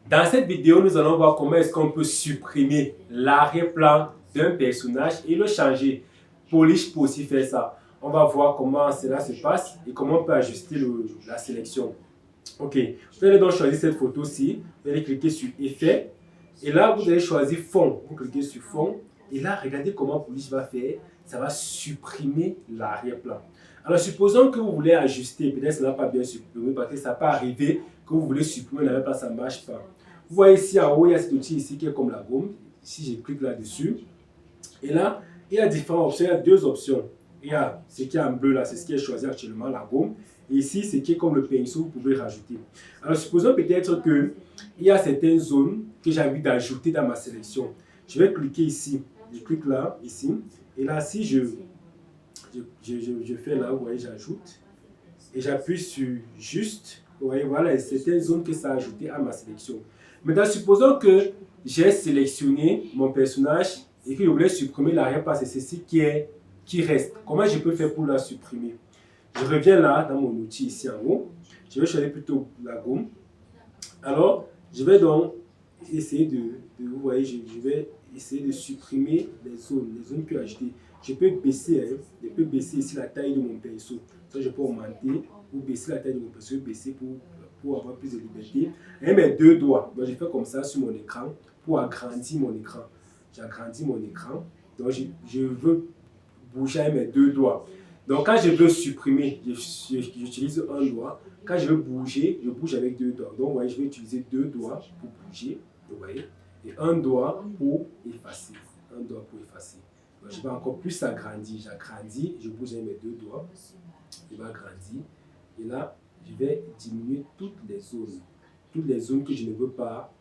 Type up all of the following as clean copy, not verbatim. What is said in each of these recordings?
Dans cette vidéo, nous allons voir comment est-ce qu'on peut supprimer l'arrière-plan d'un personnage et le changer. Polish peut aussi faire ça. On va voir comment cela se passe et comment on peut ajuster la sélection. Ok, vous allez donc choisir cette photo-ci, vous allez cliquer sur Effet et là vous allez choisir Fond. Vous cliquez sur Fond et là regardez comment Polish va faire. Ça va supprimer l'arrière-plan. Alors supposons que vous voulez ajuster, peut-être ça n'a pas bien supprimé parce que ça peut arriver que vous voulez supprimer l'arrière-plan, ça ne marche pas. Vous voyez ici en haut, il y a cet outil ici qui est comme la gomme. Si je clique là-dessus, et là, il y a différentes options, il y a deux options. Il y a ce qui est en bleu là, c'est ce qui est choisi actuellement, la gomme. Et ici, ce qui est comme le pinceau, vous pouvez rajouter. Alors, supposons peut-être qu'il y a certaines zones que j'ai envie d'ajouter dans ma sélection. Je vais cliquer ici. Je clique là, ici. Et là, si je fais là, vous voyez, j'ajoute. Et j'appuie sur juste. Vous voyez, voilà, certaines zones que ça a ajouté à ma sélection. Maintenant, supposons que j'ai sélectionné mon personnage et que je voulais supprimer l'arrière-plan, c'est ceci qui reste. Comment je peux faire pour la supprimer? Je reviens là, dans mon outil ici en haut. Je vais choisir plutôt la gomme. Alors, je vais donc essayer vous voyez, je vais essayer de supprimer les zones que j'ai ajoutées. Je peux baisser, je peux baisser ici la taille de mon pinceau. Ça, je peux augmenter ou baisser la taille de mon pinceau, baisser pour avoir plus de liberté. Et mes deux doigts, donc je fais comme ça sur mon écran pour agrandir mon écran. J'agrandis mon écran. Donc, je veux bouger avec mes deux doigts. Donc, quand je veux supprimer, j'utilise un doigt. Quand je veux bouger, je bouge avec deux doigts. Donc, vous voyez, je vais utiliser deux doigts pour bouger. Vous voyez, et un doigt pour effacer. Un doigt pour effacer. Donc, je vais encore plus agrandir. J'agrandis, je bouge avec mes deux doigts. Je vais agrandir. Et là, je vais diminuer toutes les zones. Toutes les zones que je ne veux pas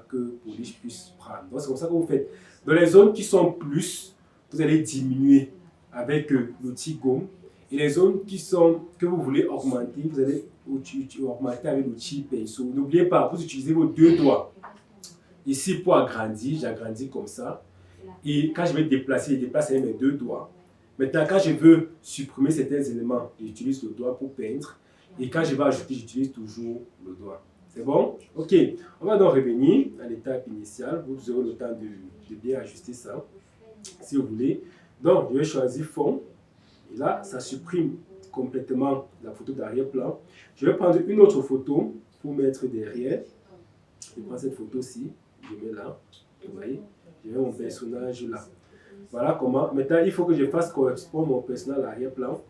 que Polish puisse prendre. Donc, c'est comme ça que vous faites. Dans les zones qui sont plus, vous allez diminuer avec l'outil gomme. Et les zones que vous voulez augmenter, vous allez augmenter avec l'outil pinceau. N'oubliez pas, vous utilisez vos deux doigts. Ici, pour agrandir, j'agrandis comme ça. Et quand je vais déplacer, je déplace avec mes deux doigts. Maintenant, quand je veux supprimer certains éléments, j'utilise le doigt pour peindre. Et quand je vais ajouter, j'utilise toujours le doigt. C'est bon? Ok. On va donc revenir à l'étape initiale. Vous aurez le temps de bien ajuster ça, si vous voulez. Donc, je vais choisir fond. Et là, ça supprime complètement la photo d'arrière-plan. Je vais prendre une autre photo pour mettre derrière. Je prends cette photo-ci. Je mets là. Vous voyez? Je mets mon personnage là. Voilà comment. Maintenant, il faut que je fasse correspondre mon personnage à l'arrière-plan.